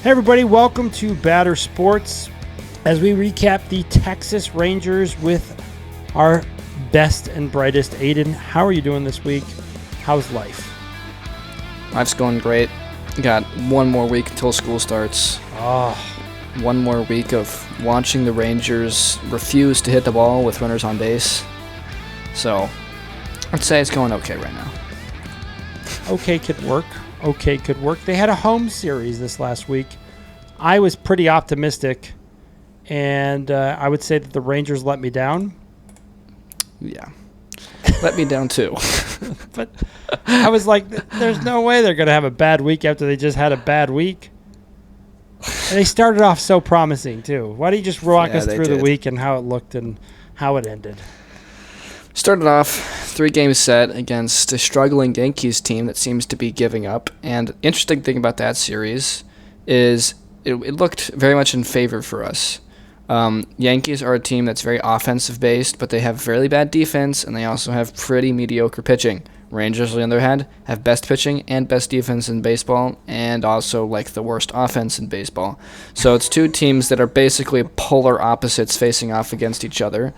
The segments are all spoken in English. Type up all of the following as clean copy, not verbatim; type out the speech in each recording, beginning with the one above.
Hey everybody, welcome to BadderSports as we recap the Texas Rangers with our best and brightest. Aiden, how are you doing this week? How's life? Life's going great. Got one more week until school starts. One more week of watching the Rangers refuse to hit the ball with runners on base. So, I'd say it's going okay right now. Okay could work. They had a home series this last week. I was pretty optimistic, and I would say that the Rangers let me down. Yeah. Let me down too. But I was like, there's no way they're going to have a bad week after they just had a bad week. And they started off so promising, too. Why don't you just walk us through the week and how it looked and how it ended? Started off 3-game set against a struggling Yankees team that seems to be giving up. And interesting thing about that series is it looked very much in favor for us. Yankees are a team that's very offensive-based, but they have fairly bad defense, and they also have pretty mediocre pitching. Rangers, on the other hand, have best pitching and best defense in baseball, and also like the worst offense in baseball. So it's two teams that are basically polar opposites facing off against each other,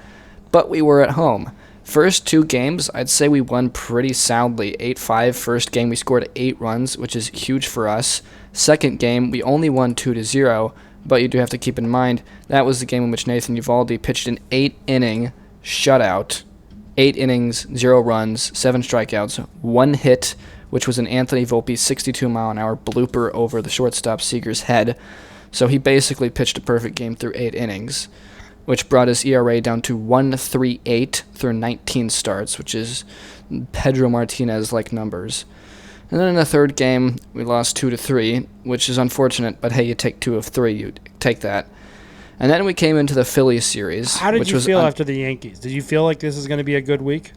but we were at home. First 2 games, I'd say we won pretty soundly. 8-5. First game, we scored 8 runs, which is huge for us. Second game, we only won 2-0, but you do have to keep in mind that was the game in which Nathan Eovaldi pitched an 8-inning shutout. 8 innings, 0 runs, 7 strikeouts, 1 hit, which was an Anthony Volpe 62-mile-an-hour blooper over the shortstop Seager's head. So he basically pitched a perfect game through 8 innings, which brought his ERA down to 1.38 through 19 starts, which is Pedro Martinez-like numbers. And then in the third game, we lost 2-3, which is unfortunate, but hey, you take 2 of 3, you take that. And then we came into the Phillies series. How did you feel after the Yankees? Did you feel like this is going to be a good week?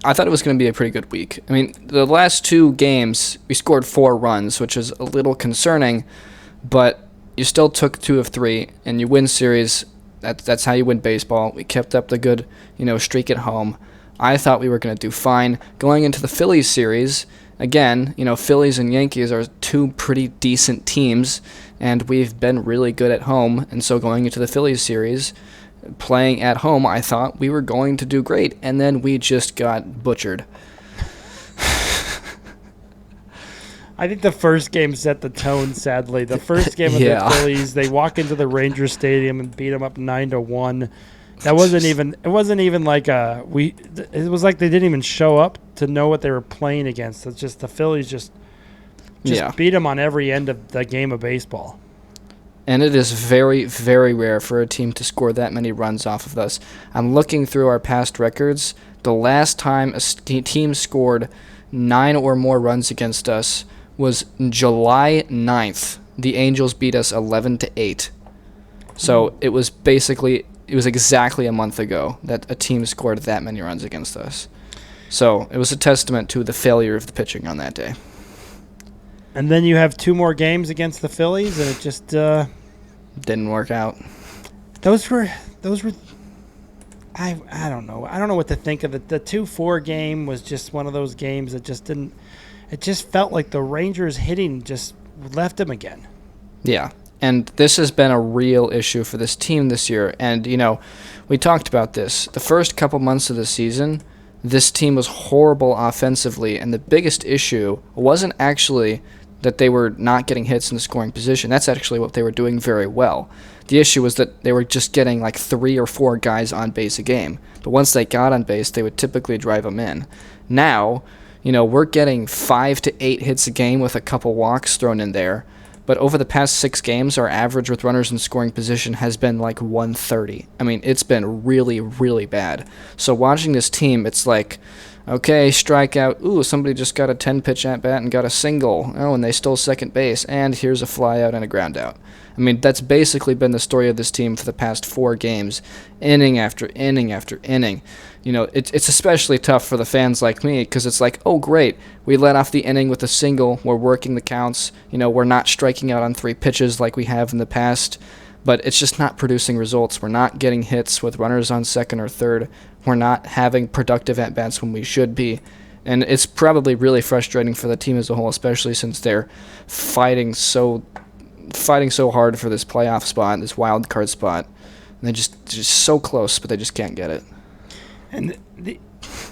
I thought it was going to be a pretty good week. I mean, the last 2 games, we scored 4 runs, which is a little concerning, but you still took 2 of 3, and you win series. That's how you win baseball. We kept up the good, streak at home. I thought we were going to do fine. Going into the Phillies series, again, Phillies and Yankees are 2 pretty decent teams, and we've been really good at home. And so going into the Phillies series, playing at home, I thought we were going to do great. And then we just got butchered. I think the first game set the tone, sadly. The first game of the Phillies, they walk into the Rangers Stadium and beat them up 9-1. That wasn't even. It wasn't even like it was like they didn't even show up to know what they were playing against. It's just the Phillies just beat them on every end of the game of baseball. And it is very, very rare for a team to score that many runs off of us. I'm looking through our past records. The last time a team scored 9 or more runs against us was July 9th. The Angels beat us 11-8. So it was exactly a month ago that a team scored that many runs against us. So it was a testament to the failure of the pitching on that day. And then you have 2 more games against the Phillies, and it just didn't work out. Those were. I don't know. I don't know what to think of it. The 2-4 game was just one of those games that just didn't. It just felt like the Rangers hitting just left them again. Yeah, and this has been a real issue for this team this year. And, we talked about this. The first couple months of the season, this team was horrible offensively, and the biggest issue wasn't actually that they were not getting hits in the scoring position. That's actually what they were doing very well. The issue was that they were just getting like 3 or 4 guys on base a game. But once they got on base, they would typically drive them in. Now, we're getting 5 to 8 hits a game with a couple walks thrown in there. But over the past 6 games, our average with runners in scoring position has been like 130. I mean, it's been really, really bad. So watching this team, it's like, okay, strikeout. Ooh, somebody just got a 10-pitch at-bat and got a single. Oh, and they stole second base. And here's a flyout and a groundout. I mean, that's basically been the story of this team for the past 4 games, inning after inning after inning. It's especially tough for the fans like me because it's like, oh, great, we let off the inning with a single, we're working the counts, we're not striking out on 3 pitches like we have in the past, but it's just not producing results. We're not getting hits with runners on second or third. We're not having productive at-bats when we should be. And it's probably really frustrating for the team as a whole, especially since they're fighting so fighting so hard for this playoff spot, this wild card spot. And they're just so close, but they just can't get it. And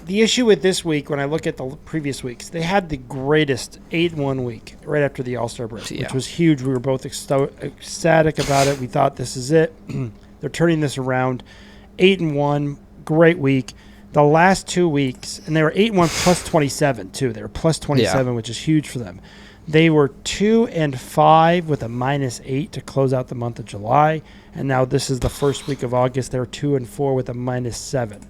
the issue with this week, when I look at the previous weeks, they had the greatest 8-1 week right after the All-Star break, which was huge. We were both ecstatic about it. We thought, this is it. They're turning this around. 8-1, great week. The last 2 weeks, and they were 8-1 plus 27 too. They were plus 27, which is huge for them. They were 2-5 with a -8 to close out the month of July, and now this is the first week of August. They're 2-4 with a -7.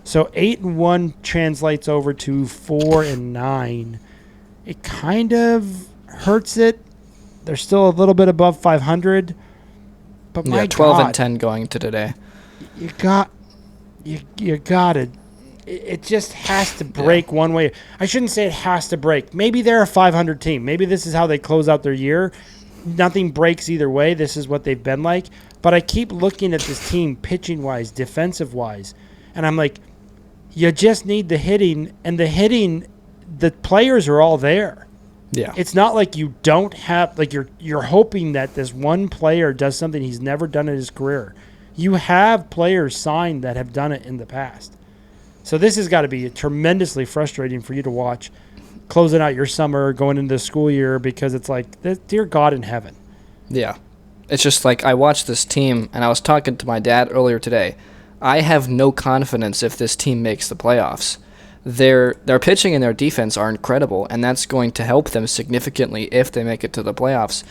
So 8-1 translates over to 4-9. It kind of hurts it. They're still a little bit above 500, but my 12-10 going into today. You got it. It just has to break one way. I shouldn't say it has to break. Maybe they're a 500 team. Maybe this is how they close out their year. Nothing breaks either way. This is what they've been like. But I keep looking at this team pitching-wise, defensive-wise, and I'm like, you just need the hitting, and the hitting, the players are all there. Yeah. It's not like you don't have, like you're hoping that this one player does something he's never done in his career. You have players signed that have done it in the past. So this has got to be tremendously frustrating for you to watch closing out your summer, going into the school year, because it's like, dear God in heaven. Yeah. It's just like I watched this team, and I was talking to my dad earlier today. I have no confidence if this team makes the playoffs. Their pitching and their defense are incredible, and that's going to help them significantly if they make it to the playoffs.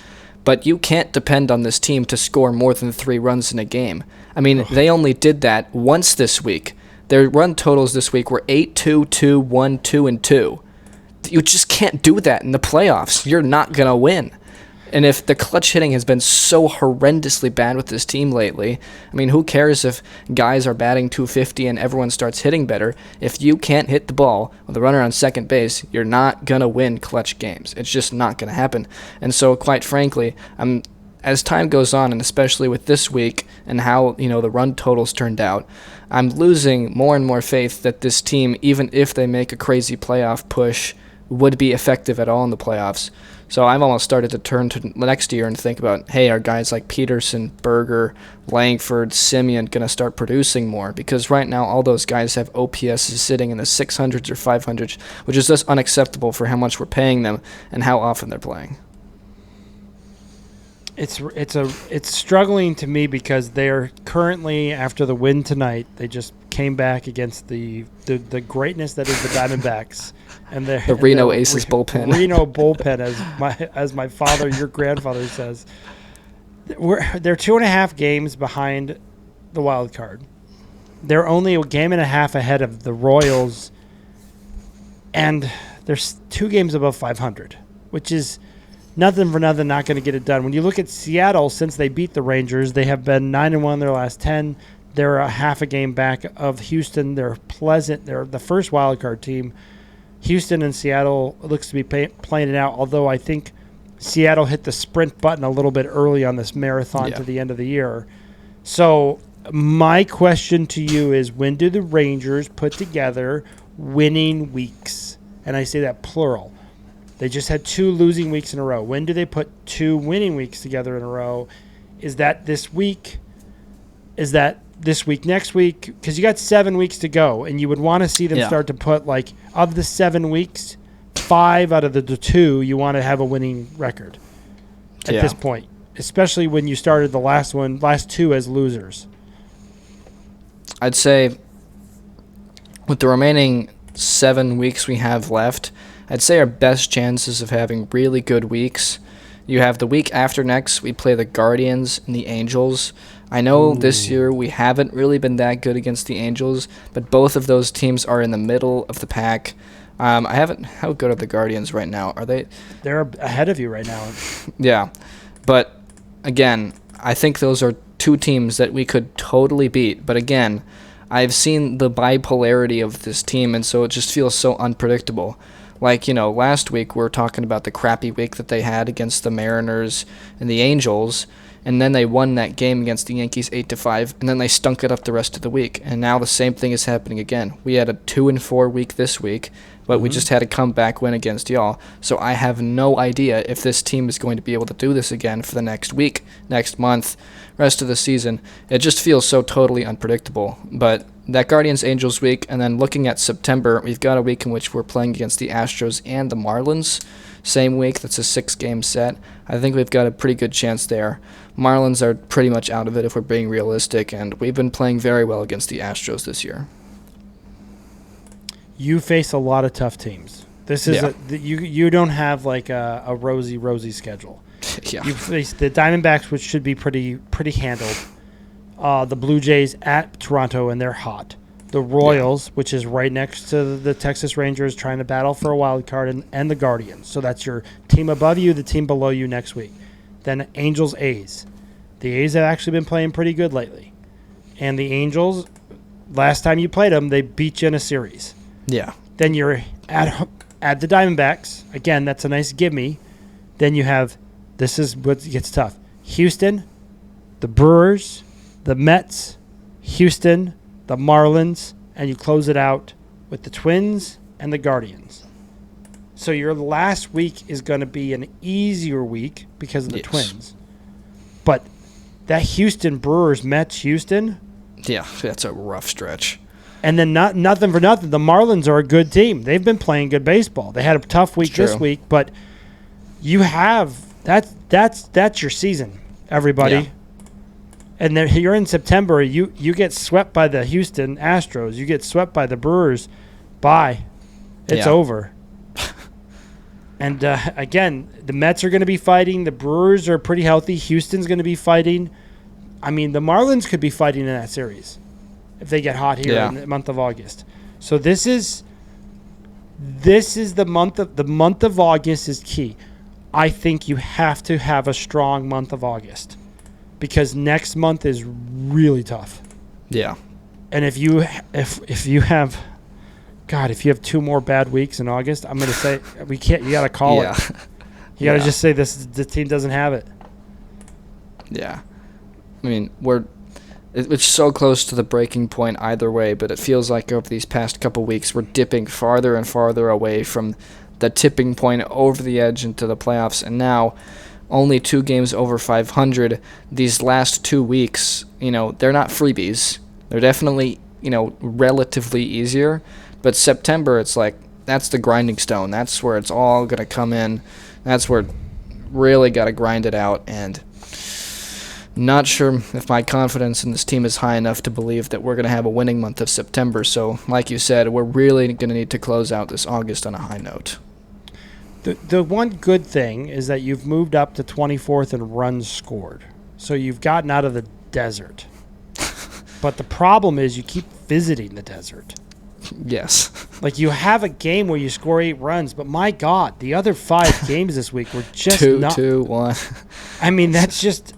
But you can't depend on this team to score more than 3 runs in a game. I mean, they only did that once this week. Their run totals this week were 8-2, 2-1, 2-2. You just can't do that in the playoffs. You're not going to win. And if the clutch hitting has been so horrendously bad with this team lately, I mean, who cares if guys are batting .250 and everyone starts hitting better? If you can't hit the ball with a runner on second base, you're not going to win clutch games. It's just not going to happen. And so, quite frankly, as time goes on, and especially with this week and how, the run totals turned out, I'm losing more and more faith that this team, even if they make a crazy playoff push, would be effective at all in the playoffs. So I've almost started to turn to next year and think about, hey, are guys like Peterson, Berger, Langford, Simeon going to start producing more? Because right now all those guys have OPS sitting in the 600s or 500s, which is just unacceptable for how much we're paying them and how often they're playing. It's struggling to me because they're currently, after the win tonight, they just came back against the greatness that is the Diamondbacks and the Reno Aces bullpen. Reno bullpen, as my father, your grandfather says. They're 2.5 games behind the wild card. They're only a game and a half ahead of the Royals, and they're 2 games above 500, which is nothing for nothing, not going to get it done. When you look at Seattle, since they beat the Rangers, they have been 9-1 their last 10. They're a half a game back of Houston. They're pleasant. They're the first wild card team. Houston and Seattle looks to be playing it out, although I think Seattle hit the sprint button a little bit early on this marathon to the end of the year. So my question to you is, when do the Rangers put together winning weeks? And I say that plural. They just had 2 losing weeks in a row. When do they put 2 winning weeks together in a row? Is that this week? Is that this week, next week? Because you got 7 weeks to go, and you would want to see them start to put, like, of the 7 weeks, 5 out of the 2, you want to have a winning record at this point, especially when you started the last 2 as losers. I'd say with the remaining 7 weeks we have left, I'd say our best chances of having really good weeks, you have the week after next, we play the Guardians and the Angels. I know this year we haven't really been that good against the Angels, but both of those teams are in the middle of the pack. How good are the Guardians right now? Are they? They're ahead of you right now. Yeah, but again, I think those are 2 teams that we could totally beat. But again, I've seen the bipolarity of this team, and so it just feels so unpredictable. Like, last week we were talking about the crappy week that they had against the Mariners and the Angels, and then they won that game against the Yankees 8-5, and then they stunk it up the rest of the week. And now the same thing is happening again. We had a 2-4 week this week. but we just had a comeback win against y'all. So I have no idea if this team is going to be able to do this again for the next week, next month, rest of the season. It just feels so totally unpredictable. But that Guardians-Angels week, and then looking at September, we've got a week in which we're playing against the Astros and the Marlins. Same week, that's a 6-game set. I think we've got a pretty good chance there. Marlins are pretty much out of it if we're being realistic, and we've been playing very well against the Astros this year. You face a lot of tough teams. This is you don't have like a rosy schedule. Yeah. You face the Diamondbacks, which should be pretty handled. The Blue Jays at Toronto, and they're hot. The Royals, which is right next to the Texas Rangers, trying to battle for a wild card, and the Guardians. So that's your team above you, the team below you next week. Then Angels, A's. The A's have actually been playing pretty good lately. And the Angels, last time you played them, they beat you in a series. Yeah. Then you're at the Diamondbacks. Again, that's a nice gimme. Then you have, this is what gets tough, Houston, the Brewers, the Mets, Houston, the Marlins, and you close it out with the Twins and the Guardians. So your last week is going to be an easier week because of the Twins. But that Houston Brewers, Mets, Houston. Yeah, that's a rough stretch. And then nothing for nothing, the Marlins are a good team. They've been playing good baseball. They had a tough week this week, but you have that's your season, everybody. Yeah. And then you're in September. You get swept by the Houston Astros. You get swept by the Brewers. Bye. It's over. And, again, the Mets are going to be fighting. The Brewers are pretty healthy. Houston's going to be fighting. I mean, the Marlins could be fighting in that series if they get hot here in the month of August. So this is the month of August is key. I think you have to have a strong month of August, because next month is really tough. Yeah. And if you have 2 more bad weeks in August, I'm going to say we can't. You got to call it. You got to just say the team doesn't have it. Yeah. I mean, it's so close to the breaking point either way, but it feels like over these past couple weeks we're dipping farther and farther away from the tipping point over the edge into the playoffs, and now only 2 games over 500. These last 2 weeks, they're not freebies. They're definitely, relatively easier. But September, it's like, that's the grinding stone. That's where it's all going to come in. That's where really got to grind it out. And not sure if my confidence in this team is high enough to believe that we're going to have a winning month of September. So, like you said, we're really going to need to close out this August on a high note. The one good thing is that you've moved up to 24th in runs scored. So you've gotten out of the desert. But the problem is you keep visiting the desert. Yes. Like, you have a game where you score 8 runs, but my God, the other 5 games this week were just 2-1. I mean, that's just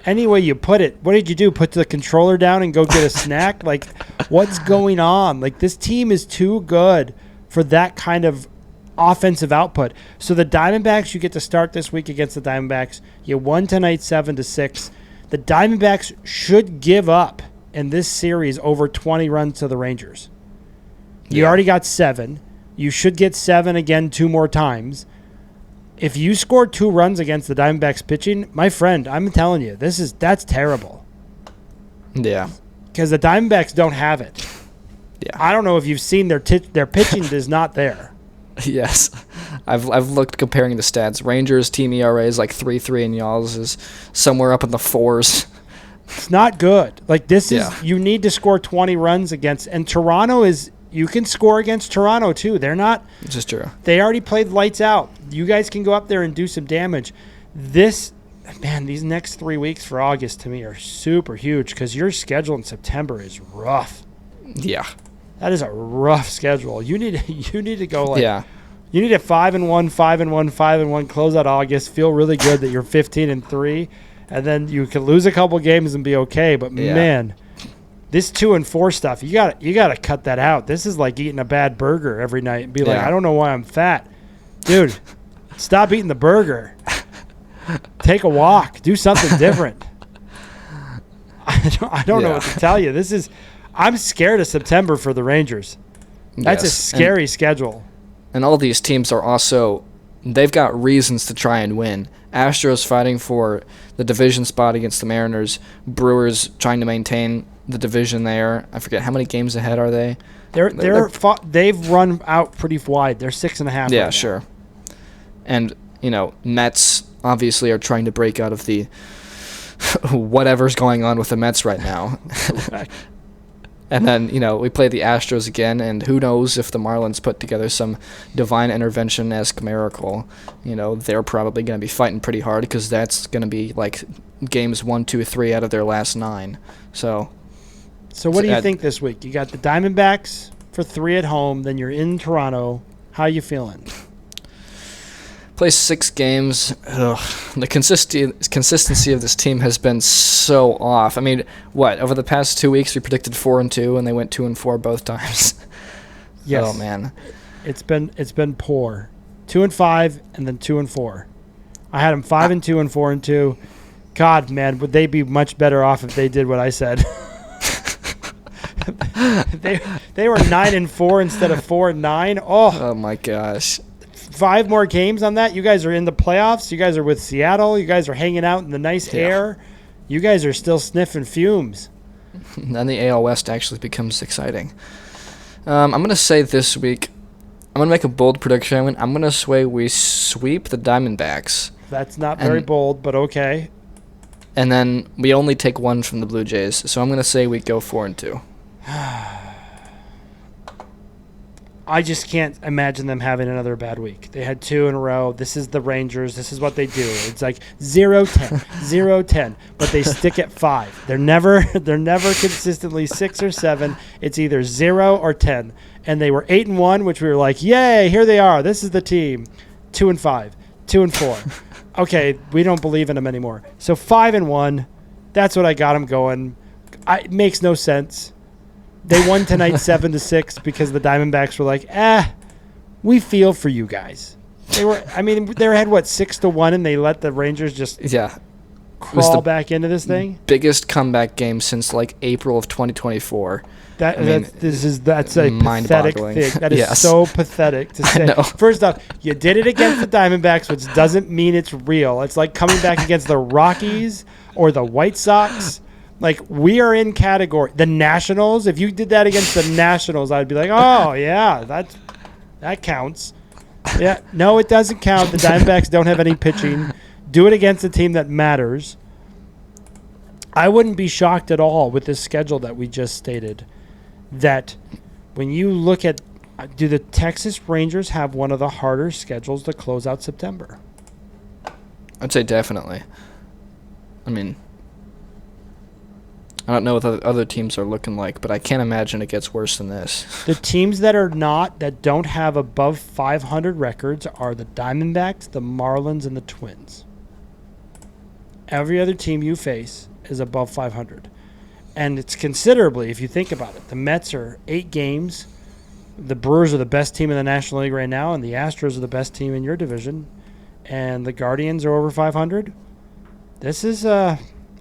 any way you put it. What did you do? Put the controller down and go get a snack? Like, what's going on? Like, this team is too good for that kind of offensive output. So the Diamondbacks, you get to start this week against the Diamondbacks. You won tonight 7-6. The Diamondbacks should give up in this series over 20 runs to the Rangers. You already got 7. You should get 7 again 2 more times. If you score 2 runs against the Diamondbacks pitching, my friend, I'm telling you, that's terrible. Yeah. Because the Diamondbacks don't have it. Yeah. I don't know if you've seen their pitching is not there. Yes. I've looked comparing the stats. Rangers team ERA is like 3.3 and y'all's is somewhere up in the 4s. It's not good. Like, this is you need to score 20 runs against, and Toronto is. You can score against Toronto, too. They're not. This is true. They already played lights out. You guys can go up there and do some damage. These next 3 weeks for August, to me, are super huge because your schedule in September is rough. Yeah. That is a rough schedule. You need to go like. Yeah. You need a 5-1, 5-1, 5-1, close out August, feel really good that you're 15-3, and then you can lose a couple games and be okay. But, man, this 2-4 stuff, you got to cut that out. This is like eating a bad burger every night and be like, I don't know why I'm fat. Dude, stop eating the burger. Take a walk. Do something different. I don't know what to tell you. I'm scared of September for the Rangers. That's a scary schedule. And all these teams are also, they've got reasons to try and win. Astros fighting for the division spot against the Mariners. Brewers trying to maintain the division there. I forget how many games ahead are they. They've run out pretty wide. They're 6.5. Yeah, right sure. And Mets obviously are trying to break out of the whatever's going on with the Mets right now. And then, we play the Astros again, and who knows if the Marlins put together some divine intervention-esque miracle. They're probably going to be fighting pretty hard because that's going to be like games 1, 2, 3 out of their last 9. So what do you think this week? You got the Diamondbacks for 3 at home, then you're in Toronto. How you feeling? Play 6 games. Ugh. The consistency of this team has been so off. I mean, over the past 2 weeks we predicted 4-2 and they went 2-4 both times. Yes. Oh man, it's been poor. 2-5 and then 2-4. I had them 5-2 and 4-2. God, man, would they be much better off if they did what I said? they were 9-4 instead of 4-9. Oh my gosh. 5 more games on that. You guys are in the playoffs. You guys are with Seattle. You guys are hanging out in the nice air. You guys are still sniffing fumes. Then the AL West actually becomes exciting. I'm going to say this week, I'm going to make a bold prediction. I'm going to say we sweep the Diamondbacks. That's not very bold, but okay. And then we only take 1 from the Blue Jays. So I'm going to say we go 4-2. I just can't imagine them having another bad week. They had 2 in a row. This is the Rangers. This is what they do. It's like 0-10, 0-10, but they stick at 5. They're never consistently 6 or 7. It's either 0 or 10. And they were 8-1, which we were like, yay, here they are. This is the team. 2-5, 2-4. Okay, we don't believe in them anymore. So 5-1. That's what I got them going. It makes no sense. They won tonight 7-6 because the Diamondbacks were like, we feel for you guys. They had 6-1 and they let the Rangers just crawl back into this thing. Biggest comeback game since like April of 2024. That's a pathetic thing. That is so pathetic to say. First off, you did it against the Diamondbacks, which doesn't mean it's real. It's like coming back against the Rockies or the White Sox. Like, we are in category. The Nationals, if you did that against the Nationals, I'd be like, oh, yeah, that counts. Yeah, no, it doesn't count. The Diamondbacks don't have any pitching. Do it against a team that matters. I wouldn't be shocked at all with this schedule that we just stated that when you look at, do the Texas Rangers have one of the harder schedules to close out September? I'd say definitely. I mean, I don't know what the other teams are looking like, but I can't imagine it gets worse than this. The teams that don't have above 500 records are the Diamondbacks, the Marlins, and the Twins. Every other team you face is above 500. And it's considerably, if you think about it. The Mets are 8 games. The Brewers are the best team in the National League right now, and the Astros are the best team in your division. And the Guardians are over 500. This is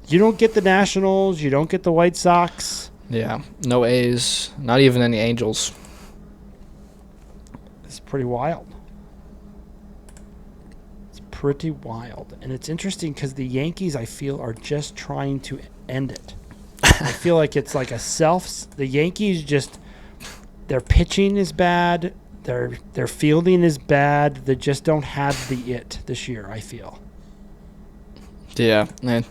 you don't get the Nationals. You don't get the White Sox. Yeah, no A's. Not even any Angels. It's pretty wild. It's pretty wild. And it's interesting because the Yankees, I feel, are just trying to end it. I feel like it's like the Yankees just, their pitching is bad. Their fielding is bad. They just don't have the it this year, I feel. Yeah, man.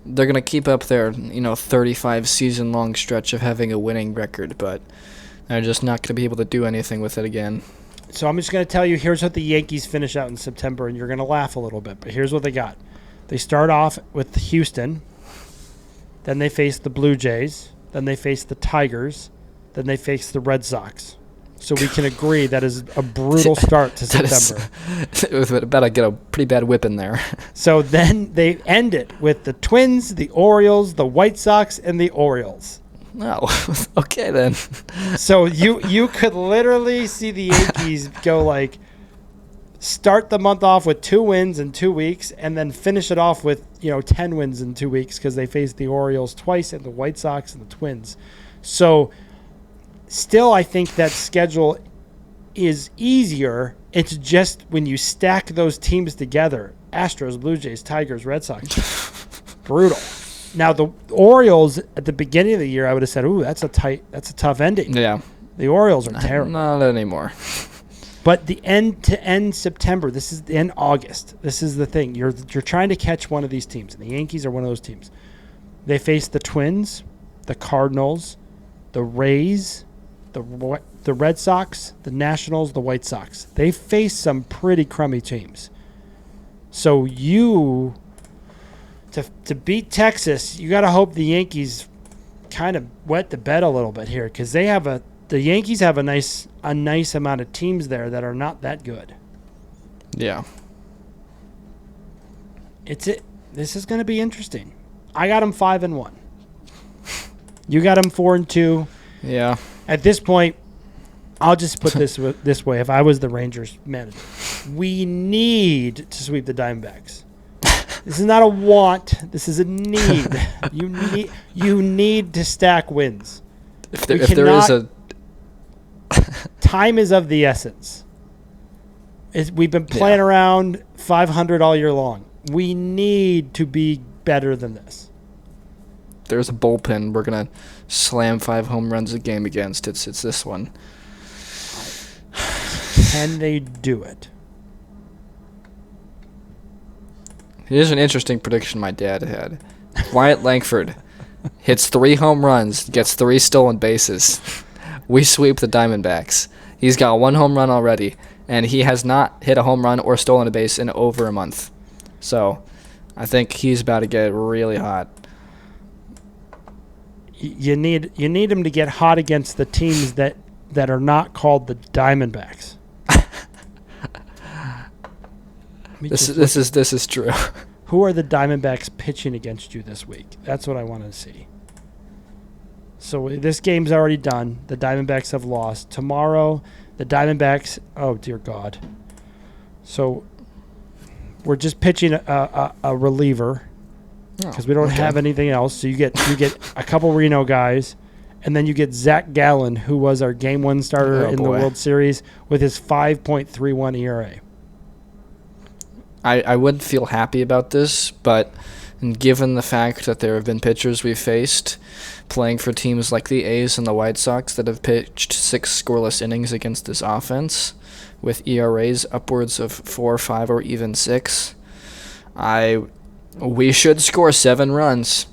They're going to keep up their, 35 season-long stretch of having a winning record, but they're just not going to be able to do anything with it again. So I'm just going to tell you, here's what the Yankees finish out in September, and you're going to laugh a little bit, but here's what they got. They start off with Houston, then they face the Blue Jays, then they face the Tigers, then they face the Red Sox. So we can agree that is a brutal start to September. It better get a pretty bad whipping there. So then they end it with the Twins, the Orioles, the White Sox, and the Orioles. Oh, okay then. So you could literally see the Yankees go like start the month off with 2 wins in 2 weeks and then finish it off with 10 wins in 2 weeks because they faced the Orioles twice and the White Sox and the Twins. So still, I think that schedule is easier. It's just when you stack those teams together, Astros, Blue Jays, Tigers, Red Sox, brutal. Now, the Orioles, at the beginning of the year, I would have said, ooh, that's a tough ending. Yeah. The Orioles are terrible. Not anymore. But the end September, this is the end August. This is the thing. You're trying to catch one of these teams, and the Yankees are one of those teams. They face the Twins, the Cardinals, the Rays, the Red Sox, the Nationals, the White Sox. They face some pretty crummy teams. So to beat Texas, you got to hope the Yankees kind of wet the bed a little bit here, because the Yankees have a nice amount of teams there that are not that good. Yeah. This is going to be interesting. I got them 5-1. You got them 4-2. Yeah. At this point, I'll just put this way. If I was the Rangers manager, we need to sweep the Diamondbacks. This is not a want. This is a need. You need to stack wins. If there is a time is of the essence. We've been playing around 500 all year long. We need to be better than this. There's a bullpen we're gonna slam 5 home runs a game against. It's this one. Can they do it? Here's an interesting prediction my dad had. Wyatt Langford hits 3 home runs, gets 3 stolen bases. We sweep the Diamondbacks. He's got 1 home run already, and he has not hit a home run or stolen a base in over a month. So I think he's about to get really hot. You need him to get hot against the teams that are not called the Diamondbacks. This is true. Who are the Diamondbacks pitching against you this week? That's what I want to see. So this game's already done. The Diamondbacks have lost. Tomorrow, the Diamondbacks. Oh dear God. So we're just pitching a reliever because we don't have anything else. So you get a couple Reno guys, and then you get Zach Gallen, who was our Game 1 starter in the World Series with his 5.31 ERA. I wouldn't feel happy about this, but given the fact that there have been pitchers we've faced playing for teams like the A's and the White Sox that have pitched 6 scoreless innings against this offense with ERAs upwards of 4, 5, or even 6, we should score 7 runs,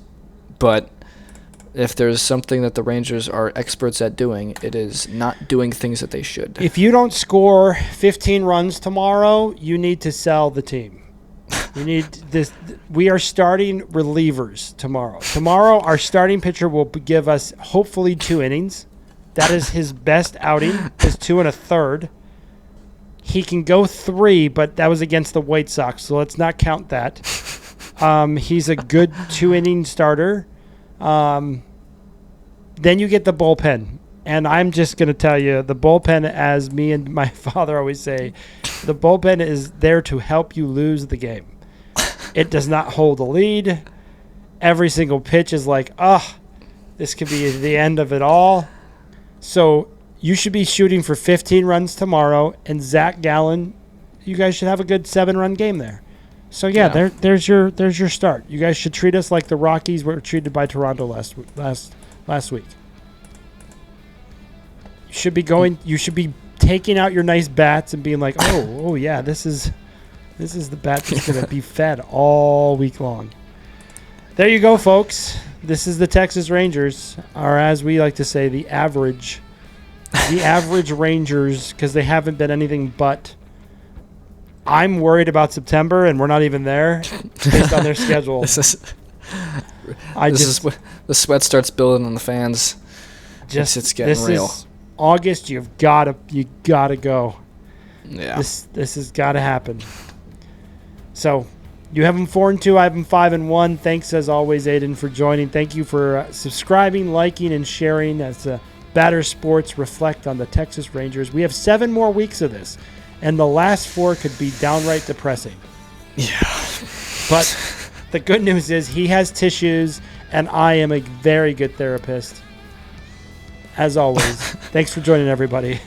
but if there's something that the Rangers are experts at doing, it is not doing things that they should. If you don't score 15 runs tomorrow, you need to sell the team. You need this. We are starting relievers tomorrow. Tomorrow, our starting pitcher will give us hopefully 2 innings. That is his best outing, is 2 1/3. He can go 3, but that was against the White Sox, so let's not count that. He's a good 2-inning starter. Then you get the bullpen. And I'm just going to tell you, the bullpen, as me and my father always say, the bullpen is there to help you lose the game. It does not hold a lead. Every single pitch is like, this could be the end of it all. So you should be shooting for 15 runs tomorrow. And Zach Gallen, you guys should have a good 7-run game there. So, there's your start. You guys should treat us like the Rockies were treated by Toronto last week. You should be taking out your nice bats and being like, oh yeah, this is the bat that's going to be fed all week long. There you go, folks. This is the Texas Rangers, or as we like to say, the average Rangers, because they haven't been anything but. I'm worried about September, and we're not even there based on their schedule. The sweat starts building on the fans. It's getting real. August, you gotta go. Yeah. This has got to happen. So, you have them 4-2. I have them 5-1. Thanks as always, Aiden, for joining. Thank you for subscribing, liking, and sharing as BadderSports reflect on the Texas Rangers. We have 7 more weeks of this, and the last 4 could be downright depressing. Yeah. But the good news is he has tissues, and I am a very good therapist. As always, thanks for joining, everybody.